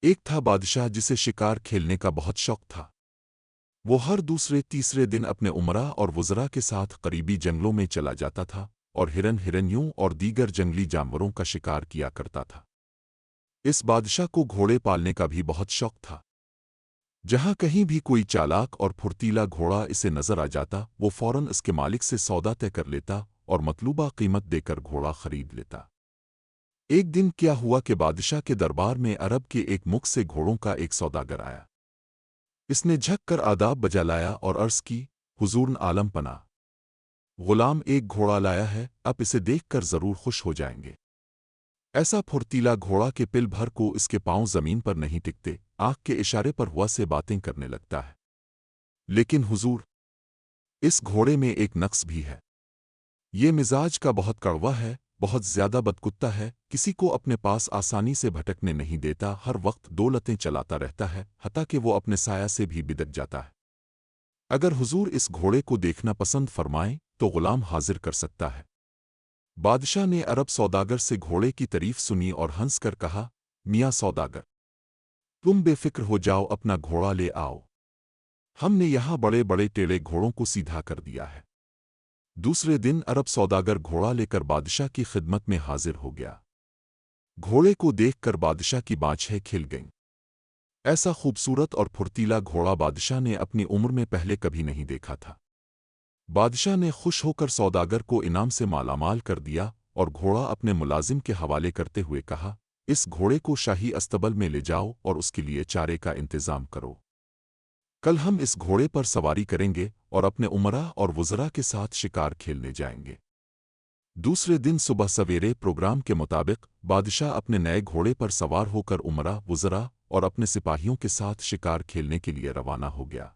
ایک تھا بادشاہ جسے شکار کھیلنے کا بہت شوق تھا۔ وہ ہر دوسرے تیسرے دن اپنے امراء اور وزراء کے ساتھ قریبی جنگلوں میں چلا جاتا تھا اور ہرنیوں اور دیگر جنگلی جانوروں کا شکار کیا کرتا تھا۔ اس بادشاہ کو گھوڑے پالنے کا بھی بہت شوق تھا۔ جہاں کہیں بھی کوئی چالاک اور پھرتیلا گھوڑا اسے نظر آ جاتا، وہ فوراً اس کے مالک سے سودا طے کر لیتا اور مطلوبہ قیمت دے کر گھوڑا خرید لیتا۔ ایک دن کیا ہوا کہ بادشاہ کے دربار میں عرب کے ایک ملک سے گھوڑوں کا ایک سوداگر آیا۔ اس نے جھک کر آداب بجا لایا اور عرض کی، حضور عالم پناہ، غلام ایک گھوڑا لایا ہے، اب اسے دیکھ کر ضرور خوش ہو جائیں گے۔ ایسا پھرتیلا گھوڑا کہ پل بھر کو اس کے پاؤں زمین پر نہیں ٹکتے، آنکھ کے اشارے پر ہوا سے باتیں کرنے لگتا ہے۔ لیکن حضور، اس گھوڑے میں ایک نقص بھی ہے۔ یہ مزاج کا بہت کڑوا ہے، بہت زیادہ بدکتا ہے، کسی کو اپنے پاس آسانی سے بھٹکنے نہیں دیتا، ہر وقت دو لتیں چلاتا رہتا ہے، حتیٰ کہ وہ اپنے سایہ سے بھی بدک جاتا ہے۔ اگر حضور اس گھوڑے کو دیکھنا پسند فرمائیں تو غلام حاضر کر سکتا ہے۔ بادشاہ نے عرب سوداگر سے گھوڑے کی تعریف سنی اور ہنس کر کہا، میاں سوداگر، تم بے فکر ہو جاؤ، اپنا گھوڑا لے آؤ۔ ہم نے یہاں بڑے بڑے ٹیڑے گھوڑوں کو سیدھا کر دیا ہے۔ دوسرے دن عرب سوداگر گھوڑا لے کر بادشاہ کی خدمت میں حاضر ہو گیا۔ گھوڑے کو دیکھ کر بادشاہ کی بانچھیں کھل گئیں۔ ایسا خوبصورت اور پھرتیلا گھوڑا بادشاہ نے اپنی عمر میں پہلے کبھی نہیں دیکھا تھا۔ بادشاہ نے خوش ہو کر سوداگر کو انعام سے مالا مال کر دیا اور گھوڑا اپنے ملازم کے حوالے کرتے ہوئے کہا، اس گھوڑے کو شاہی استبل میں لے جاؤ اور اس کے لیے چارے کا انتظام کرو۔ کل ہم اس گھوڑے پر سواری کریں گے اور اپنے امراء اور وزراء کے ساتھ شکار کھیلنے جائیں گے۔ دوسرے دن صبح سویرے پروگرام کے مطابق بادشاہ اپنے نئے گھوڑے پر سوار ہو کر امراء، وزراء اور اپنے سپاہیوں کے ساتھ شکار کھیلنے کے لیے روانہ ہو گیا۔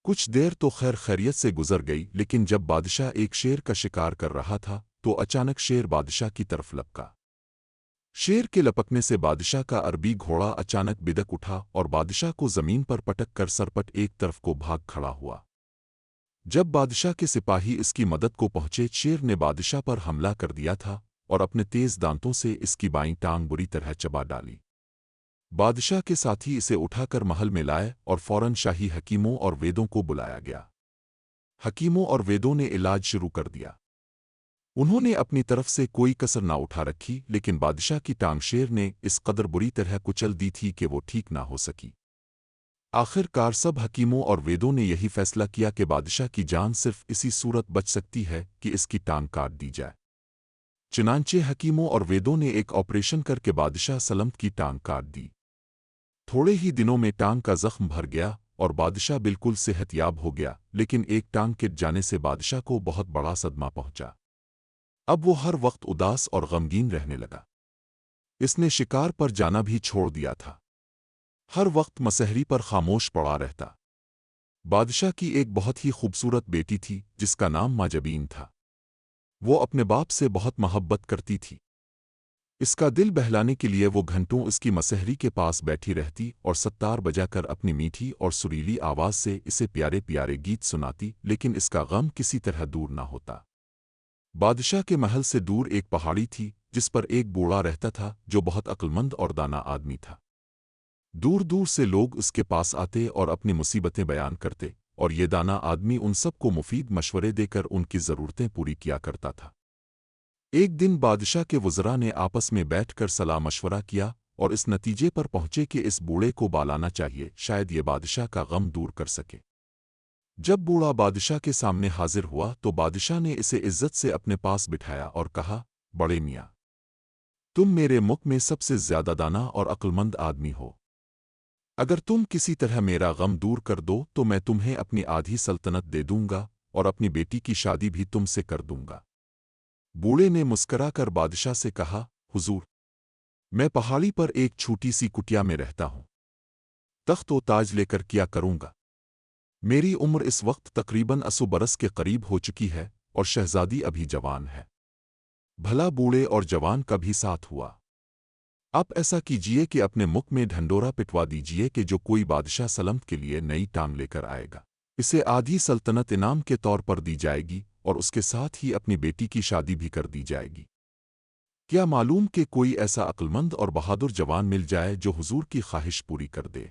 کچھ دیر تو خیر خیریت سے گزر گئی، لیکن جب بادشاہ ایک شیر کا شکار کر رہا تھا تو اچانک شیر بادشاہ کی طرف لپکا۔ شیر کے لپکنے سے بادشاہ کا عربی گھوڑا اچانک بدک اٹھا اور بادشاہ کو زمین پر پٹک کر سرپٹ ایک طرف کو بھاگ کھڑا ہوا۔ جب بادشاہ کے سپاہی اس کی مدد کو پہنچے، شیر نے بادشاہ پر حملہ کر دیا تھا اور اپنے تیز دانتوں سے اس کی بائیں ٹانگ بری طرح چبا ڈالی۔ بادشاہ کے ساتھی اسے اٹھا کر محل میں لائے اور فوراً شاہی حکیموں اور ویدوں کو بلایا گیا۔ حکیموں اور ویدوں نے علاج شروع کر دیا۔ انہوں نے اپنی طرف سے کوئی کسر نہ اٹھا رکھی، لیکن بادشاہ کی ٹانگ شیر نے اس قدر بری طرح کچل دی تھی کہ وہ ٹھیک نہ ہو سکی۔ آخر کار سب حکیموں اور ویدوں نے یہی فیصلہ کیا کہ بادشاہ کی جان صرف اسی صورت بچ سکتی ہے کہ اس کی ٹانگ کاٹ دی جائے۔ چنانچہ حکیموں اور ویدوں نے ایک آپریشن کر کے بادشاہ سلمت کی ٹانگ کاٹ دی۔ تھوڑے ہی دنوں میں ٹانگ کا زخم بھر گیا اور بادشاہ بالکل صحت یاب ہو گیا، لیکن ایک ٹانگ کٹ جانے سے بادشاہ کو بہت بڑا صدمہ پہنچا۔ اب وہ ہر وقت اداس اور غمگین رہنے لگا۔ اس نے شکار پر جانا بھی چھوڑ دیا تھا۔ ہر وقت مسحری پر خاموش پڑا رہتا۔ بادشاہ کی ایک بہت ہی خوبصورت بیٹی تھی جس کا نام ماجبین تھا۔ وہ اپنے باپ سے بہت محبت کرتی تھی۔ اس کا دل بہلانے کے لیے وہ گھنٹوں اس کی مسحری کے پاس بیٹھی رہتی اور ستار بجا کر اپنی میٹھی اور سریلی آواز سے اسے پیارے پیارے گیت سناتی، لیکن اس کا غم کسی طرح دور نہ ہوتا۔ بادشاہ کے محل سے دور ایک پہاڑی تھی جس پر ایک بوڑھا رہتا تھا جو بہت عقلمند اور دانا آدمی تھا۔ دور دور سے لوگ اس کے پاس آتے اور اپنی مصیبتیں بیان کرتے، اور یہ دانا آدمی ان سب کو مفید مشورے دے کر ان کی ضرورتیں پوری کیا کرتا تھا۔ ایک دن بادشاہ کے وزراء نے آپس میں بیٹھ کر صلاح مشورہ کیا اور اس نتیجے پر پہنچے کہ اس بوڑھے کو بالانا چاہیے، شاید یہ بادشاہ کا غم دور کر سکے۔ جب بوڑھا بادشاہ کے سامنے حاضر ہوا تو بادشاہ نے اسے عزت سے اپنے پاس بٹھایا اور کہا، بڑے میاں، تم میرے ملک میں سب سے زیادہ دانا اور عقلمند آدمی ہو۔ اگر تم کسی طرح میرا غم دور کر دو تو میں تمہیں اپنی آدھی سلطنت دے دوں گا اور اپنی بیٹی کی شادی بھی تم سے کر دوں گا۔ بوڑھے نے مسکرا کر بادشاہ سے کہا، حضور، میں پہاڑی پر ایک چھوٹی سی کٹیا میں رہتا ہوں۔ تخت و تاج لے کر کیا کروں گا؟ میری عمر اس وقت تقریباً 80 برس کے قریب ہو چکی ہے اور شہزادی ابھی جوان ہے۔ بھلا بوڑھے اور جوان کا بھی ساتھ ہوا۔ اب ایسا کیجئے کہ اپنے ملک میں ڈھنڈورا پٹوا دیجئے کہ جو کوئی بادشاہ سلمت کے لیے نئی ٹانگ لے کر آئے گا، اسے آدھی سلطنت انعام کے طور پر دی جائے گی اور اس کے ساتھ ہی اپنی بیٹی کی شادی بھی کر دی جائے گی۔ کیا معلوم کہ کوئی ایسا عقلمند اور بہادر جوان مل جائے جو حضور کی خواہش پوری کر دے؟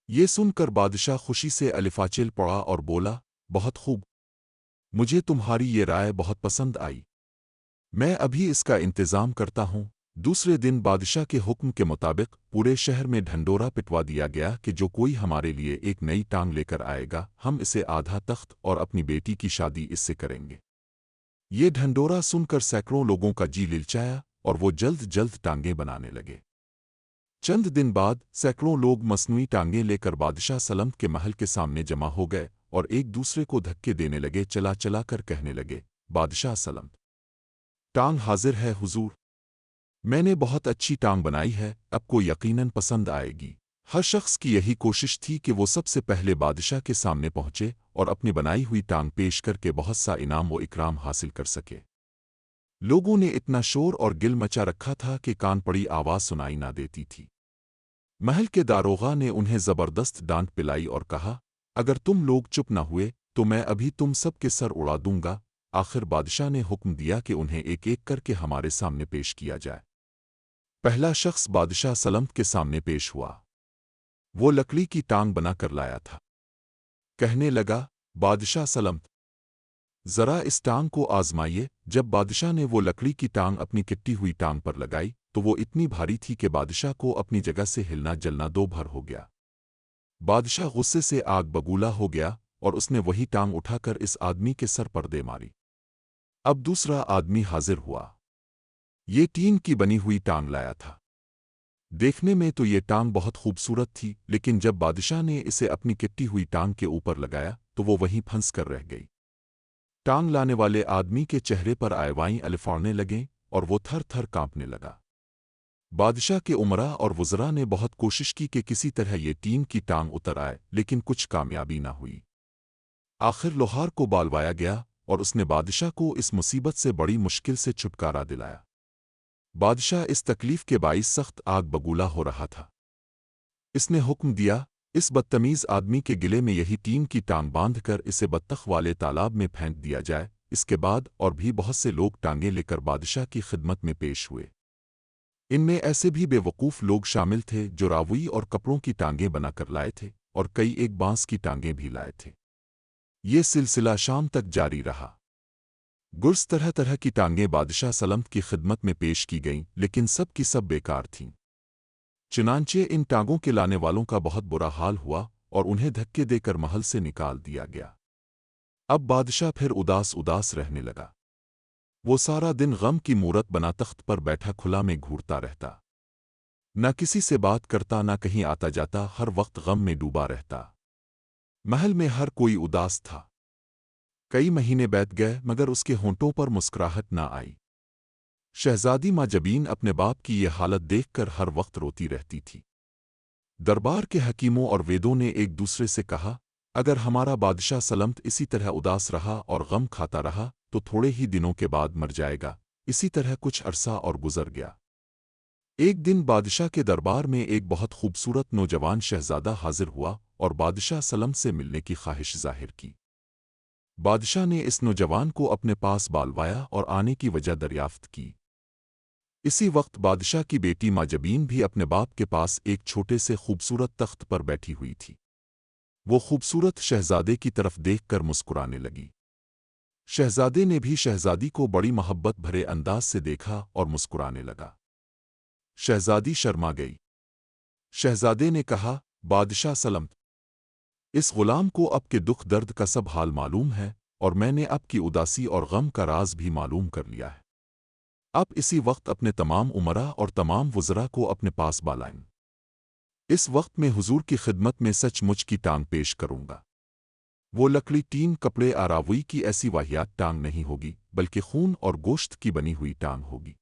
یہ سن کر بادشاہ خوشی سے الفاچل پڑا اور بولا، بہت خوب، مجھے تمہاری یہ رائے بہت پسند آئی، میں ابھی اس کا انتظام کرتا ہوں۔ دوسرے دن بادشاہ کے حکم کے مطابق پورے شہر میں ڈھنڈورا پٹوا دیا گیا کہ جو کوئی ہمارے لیے ایک نئی ٹانگ لے کر آئے گا ہم اسے آدھا تخت اور اپنی بیٹی کی شادی اس سے کریں گے۔ یہ ڈھنڈورا سن کر سینکڑوں لوگوں کا جی للچایا اور وہ جلد جلد ٹانگیں بنانے لگے۔ چند دن بعد سینکڑوں لوگ مصنوعی ٹانگیں لے کر بادشاہ سلمت کے محل کے سامنے جمع ہو گئے اور ایک دوسرے کو دھکے دینے لگے، چلا چلا کر کہنے لگے، بادشاہ سلمت، ٹانگ حاضر ہے حضور، میں نے بہت اچھی ٹانگ بنائی ہے، اب کو یقیناً پسند آئے گی۔ ہر شخص کی یہی کوشش تھی کہ وہ سب سے پہلے بادشاہ کے سامنے پہنچے اور اپنی بنائی ہوئی ٹانگ پیش کر کے بہت سا انعام و اکرام حاصل کر سکے۔ لوگوں نے اتنا شور اور گل مچا رکھا تھا کہ کان پڑی آواز سنائی نہ دیتی تھی۔ محل کے داروغہ نے انہیں زبردست ڈانٹ پلائی اور کہا، اگر تم لوگ چپ نہ ہوئے تو میں ابھی تم سب کے سر اڑا دوں گا۔ آخر بادشاہ نے حکم دیا کہ انہیں ایک ایک کر کے ہمارے سامنے پیش کیا جائے۔ پہلا شخص بادشاہ سلمت کے سامنے پیش ہوا۔ وہ لکڑی کی ٹانگ بنا کر لایا تھا۔ کہنے لگا، بادشاہ سلمت، ذرا اس ٹانگ کو آزمائیے۔ جب بادشاہ نے وہ لکڑی کی ٹانگ اپنی کٹی ہوئی ٹانگ پر لگائی تو وہ اتنی بھاری تھی کہ بادشاہ کو اپنی جگہ سے ہلنا جلنا دو بھر ہو گیا۔ بادشاہ غصے سے آگ بگولا ہو گیا اور اس نے وہی ٹانگ اٹھا کر اس آدمی کے سر پر دے ماری۔ اب دوسرا آدمی حاضر ہوا۔ یہ ٹین کی بنی ہوئی ٹانگ لایا تھا۔ دیکھنے میں تو یہ ٹانگ بہت خوبصورت تھی، لیکن جب بادشاہ نے اسے اپنی کٹی ہوئی ٹانگ کے اوپر لگایا تو وہ وہیں پھنس کر رہ گئی۔ ٹانگ لانے والے آدمی کے چہرے پر آئیوائیں الفاڑنے لگیں اور وہ تھر تھر کانپنے لگا۔ بادشاہ کے امراء اور وزراء نے بہت کوشش کی کہ کسی طرح یہ ٹین کی ٹانگ اتر آئے، لیکن کچھ کامیابی نہ ہوئی۔ آخر لوہار کو بالوایا گیا اور اس نے بادشاہ کو اس مصیبت سے بڑی مشکل سے چھٹکارا دلایا۔ بادشاہ اس تکلیف کے باعث سخت آگ بگولا ہو رہا تھا۔ اس نے حکم دیا، اس بدتمیز آدمی کے گلے میں یہی ٹین کی ٹانگ باندھ کر اسے بطخ والے تالاب میں پھینک دیا جائے۔ اس کے بعد اور بھی بہت سے لوگ ٹانگیں لے کر بادشاہ کی خدمت میں پیش ہوئے۔ ان میں ایسے بھی بے وقوف لوگ شامل تھے جو راوی اور کپڑوں کی ٹانگیں بنا کر لائے تھے اور کئی ایک بانس کی ٹانگیں بھی لائے تھے۔ یہ سلسلہ شام تک جاری رہا۔ گرز طرح طرح کی ٹانگیں بادشاہ سلمت کی خدمت میں پیش کی گئیں، لیکن سب کی سب بیکار تھیں۔ چنانچہ ان ٹانگوں کے لانے والوں کا بہت برا حال ہوا اور انہیں دھکے دے کر محل سے نکال دیا گیا۔ اب بادشاہ پھر اداس اداس رہنے لگا۔ وہ سارا دن غم کی مورت بنا تخت پر بیٹھا کھلا میں گھورتا رہتا، نہ کسی سے بات کرتا، نہ کہیں آتا جاتا، ہر وقت غم میں ڈوبا رہتا۔ محل میں ہر کوئی اداس تھا۔ کئی مہینے بیت گئے مگر اس کے ہونٹوں پر مسکراہٹ نہ آئی۔ شہزادی ماں جبین اپنے باپ کی یہ حالت دیکھ کر ہر وقت روتی رہتی تھی۔ دربار کے حکیموں اور ویدوں نے ایک دوسرے سے کہا، اگر ہمارا بادشاہ سلمت اسی طرح اداس رہا اور غم کھاتا رہا تو تھوڑے ہی دنوں کے بعد مر جائے گا۔ اسی طرح کچھ عرصہ اور گزر گیا۔ ایک دن بادشاہ کے دربار میں ایک بہت خوبصورت نوجوان شہزادہ حاضر ہوا اور بادشاہ سلمت سے ملنے کی خواہش ظاہر کی۔ بادشاہ نے اس نوجوان کو اپنے پاس بالوایا اور آنے کی وجہ دریافت کی۔ اسی وقت بادشاہ کی بیٹی ماں جبین بھی اپنے باپ کے پاس ایک چھوٹے سے خوبصورت تخت پر بیٹھی ہوئی تھی۔ وہ خوبصورت شہزادے کی طرف دیکھ کر مسکرانے لگی۔ شہزادے نے بھی شہزادی کو بڑی محبت بھرے انداز سے دیکھا اور مسکرانے لگا۔ شہزادی شرما گئی۔ شہزادے نے کہا، بادشاہ سلمت، اس غلام کو اب کے دکھ درد کا سب حال معلوم ہے اور میں نے اب کی اداسی اور غم کا راز بھی معلوم کر لیا ہے۔ اب اسی وقت اپنے تمام امراء اور تمام وزراء کو اپنے پاس بالائیں۔ اس وقت میں حضور کی خدمت میں سچ مچ کی ٹانگ پیش کروں گا۔ وہ لکڑی ٹین کپڑے آراوئی کی ایسی واہیات ٹانگ نہیں ہوگی، بلکہ خون اور گوشت کی بنی ہوئی ٹانگ ہوگی۔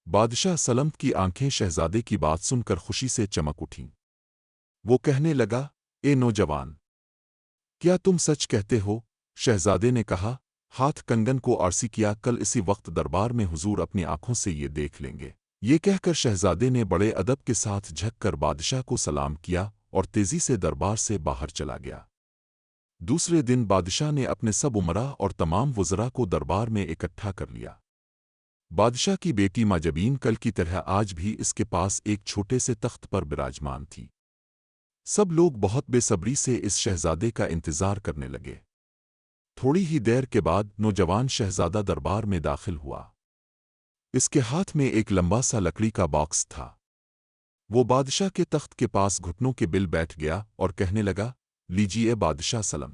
بادشاہ سلمت کی آنکھیں شہزادے کی بات سن کر خوشی سے چمک اٹھیں۔ وہ کہنے لگا، اے نوجوان، کیا تم سچ کہتے ہو؟ شہزادے نے کہا، ہاتھ کنگن کو آرسی کیا، کل اسی وقت دربار میں حضور اپنی آنکھوں سے یہ دیکھ لیں گے۔ یہ کہہ کر شہزادے نے بڑے ادب کے ساتھ جھک کر بادشاہ کو سلام کیا اور تیزی سے دربار سے باہر چلا گیا۔ دوسرے دن بادشاہ نے اپنے سب امراء اور تمام وزراء کو دربار میں اکٹھا کر لیا۔ بادشاہ کی بیٹی ماں جبین کل کی طرح آج بھی اس کے پاس ایک چھوٹے سے تخت پر براجمان تھی۔ سب لوگ بہت بے صبری سے اس شہزادے کا انتظار کرنے لگے۔ تھوڑی ہی دیر کے بعد نوجوان شہزادہ دربار میں داخل ہوا۔ اس کے ہاتھ میں ایک لمبا سا لکڑی کا باکس تھا۔ وہ بادشاہ کے تخت کے پاس گھٹنوں کے بل بیٹھ گیا اور کہنے لگا، لیجیے بادشاہ سلم،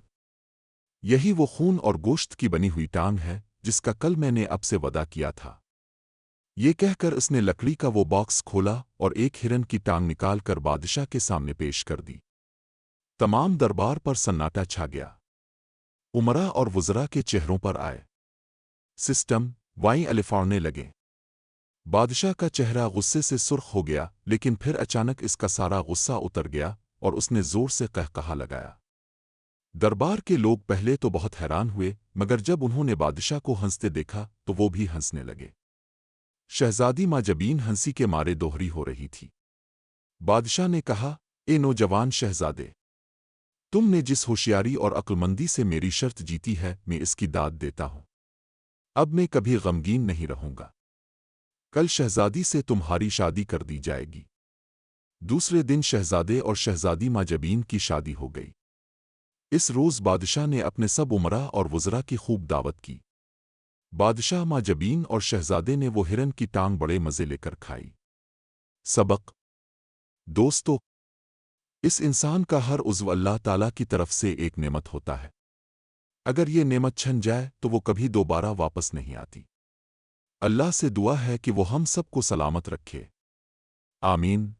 یہی وہ خون اور گوشت کی بنی ہوئی ٹانگ ہے جس کا کل میں نے اب سے وعدہ کیا تھا۔ یہ کہہ کر اس نے لکڑی کا وہ باکس کھولا اور ایک ہرن کی ٹانگ نکال کر بادشاہ کے سامنے پیش کر دی۔ تمام دربار پر سناٹا چھا گیا۔ امراء اور وزراء کے چہروں پر آئے سسٹم وائیں الفاڑنے لگے۔ بادشاہ کا چہرہ غصے سے سرخ ہو گیا، لیکن پھر اچانک اس کا سارا غصہ اتر گیا اور اس نے زور سے قہقہا لگایا۔ دربار کے لوگ پہلے تو بہت حیران ہوئے، مگر جب انہوں نے بادشاہ کو ہنستے دیکھا تو وہ بھی ہنسنے لگے۔ شہزادی ماں جبین ہنسی کے مارے دوہری ہو رہی تھی۔ بادشاہ نے کہا، اے نوجوان شہزادے، تم نے جس ہوشیاری اور عقلمندی سے میری شرط جیتی ہے، میں اس کی داد دیتا ہوں۔ اب میں کبھی غمگین نہیں رہوں گا۔ کل شہزادی سے تمہاری شادی کر دی جائے گی۔ دوسرے دن شہزادے اور شہزادی ماں جبین کی شادی ہو گئی۔ اس روز بادشاہ نے اپنے سب امراء اور وزراء کی خوب دعوت کی۔ بادشاہ ماں جبین اور شہزادے نے وہ ہرن کی ٹانگ بڑے مزے لے کر کھائی۔ سبق: دوستو، اس انسان کا ہر عضو اللہ تعالیٰ کی طرف سے ایک نعمت ہوتا ہے۔ اگر یہ نعمت چھن جائے تو وہ کبھی دوبارہ واپس نہیں آتی۔ اللہ سے دعا ہے کہ وہ ہم سب کو سلامت رکھے۔ آمین۔